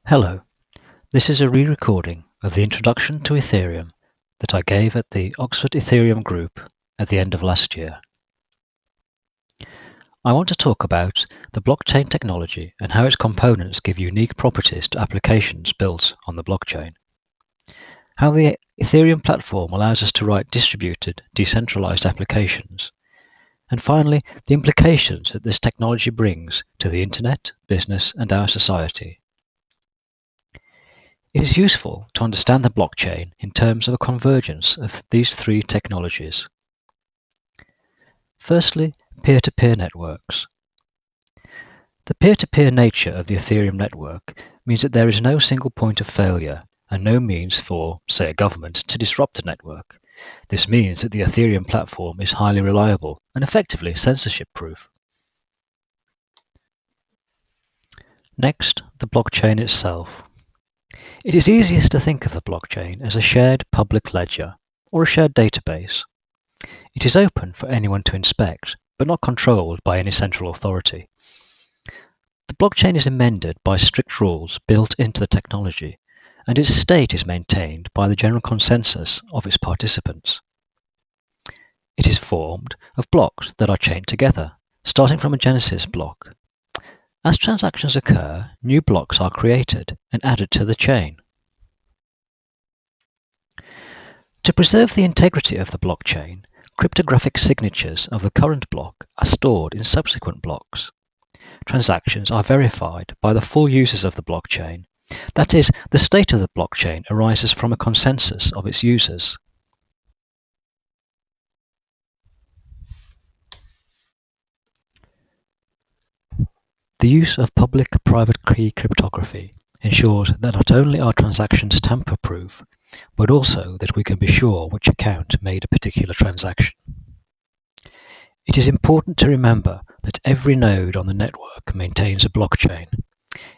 Hello, this is a re-recording of the introduction to Ethereum that I gave at the Oxford Ethereum group at the end of last year. I want to talk about the blockchain technology and how its components give unique properties to applications built on the blockchain. How the Ethereum platform allows us to write distributed, decentralized applications. And finally, the implications that this technology brings to the internet, business, and our society. It is useful to understand the blockchain in terms of a convergence of these three technologies. Firstly, peer-to-peer networks. The peer-to-peer nature of the Ethereum network means that there is no single point of failure and no means for, say, a government to disrupt the network. This means that the Ethereum platform is highly reliable and effectively censorship-proof. Next, the blockchain itself. It is easiest to think of the blockchain as a shared public ledger or a shared database. It is open for anyone to inspect, but not controlled by any central authority. The blockchain is amended by strict rules built into the technology, and its state is maintained by the general consensus of its participants. It is formed of blocks that are chained together, starting from a genesis block. As transactions occur, new blocks are created and added to the chain. To preserve the integrity of the blockchain, cryptographic signatures of the current block are stored in subsequent blocks. Transactions are verified by the full users of the blockchain. That is, the state of the blockchain arises from a consensus of its users. The use of public-private key cryptography ensures that not only are transactions tamper-proof, but also that we can be sure which account made a particular transaction. It is important to remember that every node on the network maintains a blockchain.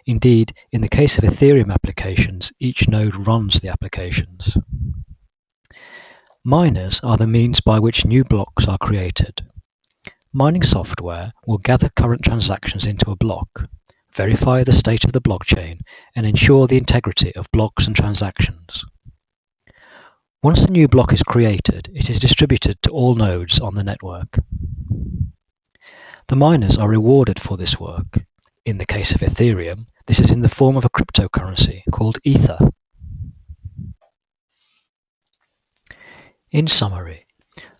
Indeed, in the case of Ethereum applications, each node runs the applications. Miners are the means by which new blocks are created. Mining software will gather current transactions into a block, verify the state of the blockchain, and ensure the integrity of blocks and transactions. Once a new block is created, it is distributed to all nodes on the network. The miners are rewarded for this work. In the case of Ethereum, this is in the form of a cryptocurrency called Ether. In summary,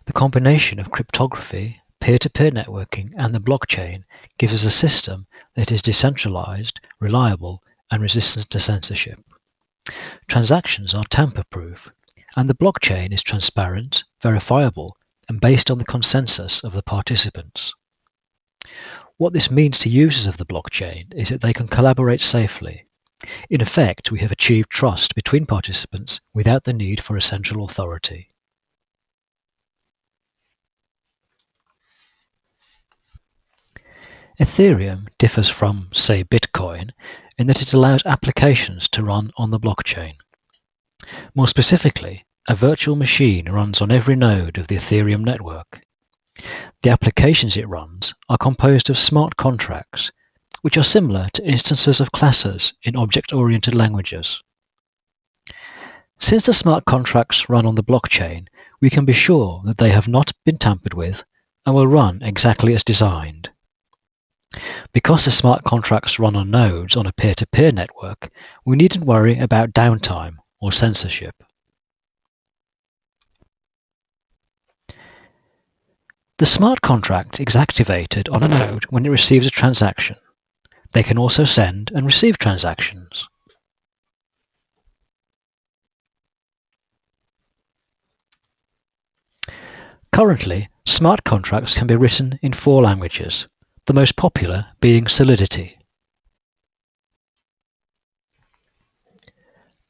the combination of cryptography, peer-to-peer networking, and the blockchain gives us a system that is decentralized, reliable, and resistant to censorship. Transactions are tamper-proof, and the blockchain is transparent, verifiable, and based on the consensus of the participants. What this means to users of the blockchain is that they can collaborate safely. In effect, we have achieved trust between participants without the need for a central authority. Ethereum differs from, say, Bitcoin in that it allows applications to run on the blockchain. More specifically, a virtual machine runs on every node of the Ethereum network. The applications it runs are composed of smart contracts, which are similar to instances of classes in object-oriented languages. Since the smart contracts run on the blockchain, we can be sure that they have not been tampered with and will run exactly as designed. Because the smart contracts run on nodes on a peer-to-peer network, we needn't worry about downtime or censorship. The smart contract is activated on a node when it receives a transaction. They can also send and receive transactions. Currently, smart contracts can be written in 4 languages, the most popular being Solidity.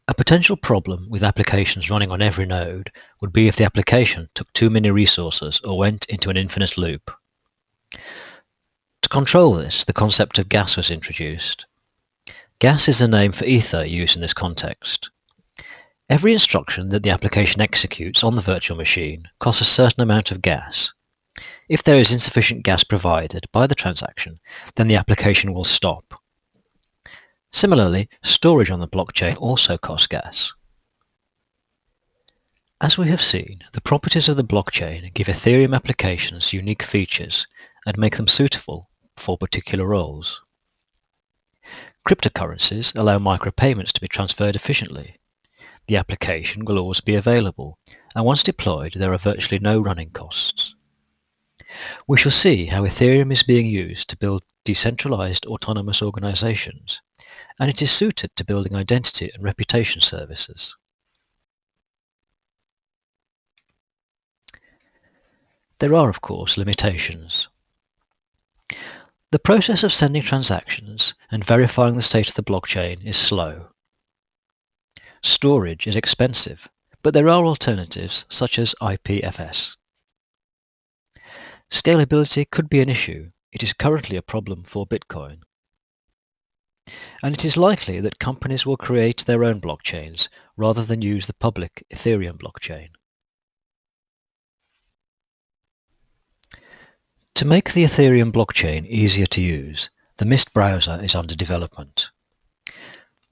A potential problem with applications running on every node would be if the application took too many resources or went into an infinite loop. To control this, the concept of gas was introduced. Gas is the name for Ether used in this context. Every instruction that the application executes on the virtual machine costs a certain amount of gas. If there is insufficient gas provided by the transaction, then the application will stop. Similarly, storage on the blockchain also costs gas. As we have seen, the properties of the blockchain give Ethereum applications unique features and make them suitable for particular roles. Cryptocurrencies allow micropayments to be transferred efficiently. The application will always be available, and once deployed, there are virtually no running costs. We shall see how Ethereum is being used to build decentralized autonomous organizations, and it is suited to building identity and reputation services. There are, of course, limitations. The process of sending transactions and verifying the state of the blockchain is slow. Storage is expensive, but there are alternatives such as IPFS. Scalability could be an issue. It is currently a problem for Bitcoin. And it is likely that companies will create their own blockchains rather than use the public Ethereum blockchain. To make the Ethereum blockchain easier to use, the Mist browser is under development.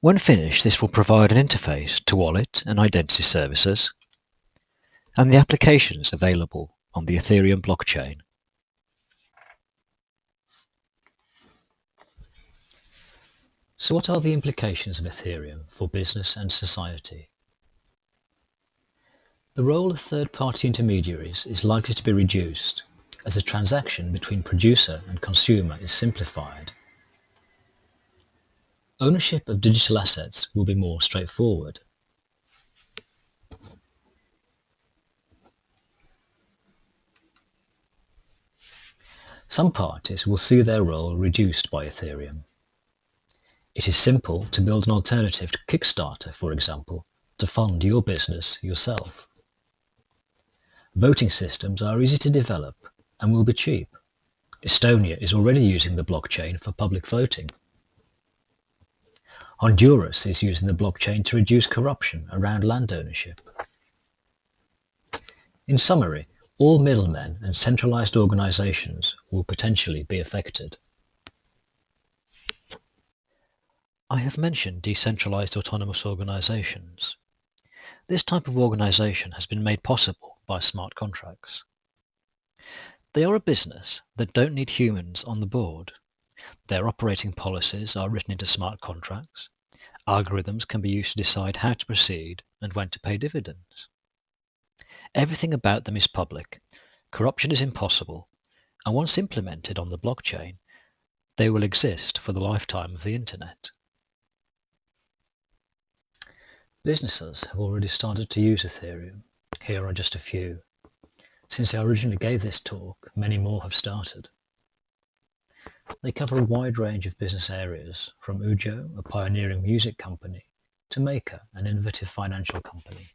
When finished, this will provide an interface to wallet and identity services and the applications available on the Ethereum blockchain. So what are the implications of Ethereum for business and society? The role of third-party intermediaries is likely to be reduced as the transaction between producer and consumer is simplified. Ownership of digital assets will be more straightforward. Some parties will see their role reduced by Ethereum. It is simple to build an alternative to Kickstarter, for example, to fund your business yourself. Voting systems are easy to develop and will be cheap. Estonia is already using the blockchain for public voting. Honduras is using the blockchain to reduce corruption around land ownership. In summary, all middlemen and centralized organizations will potentially be affected. I have mentioned decentralized autonomous organizations. This type of organization has been made possible by smart contracts. They are a business that don't need humans on the board. Their operating policies are written into smart contracts. Algorithms can be used to decide how to proceed and when to pay dividends. Everything about them is public. Corruption is impossible, and once implemented on the blockchain, they will exist for the lifetime of the internet. Businesses have already started to use Ethereum. Here are just a few. Since I originally gave this talk, many more have started. They cover a wide range of business areas, from Ujo, a pioneering music company, to Maker, an innovative financial company.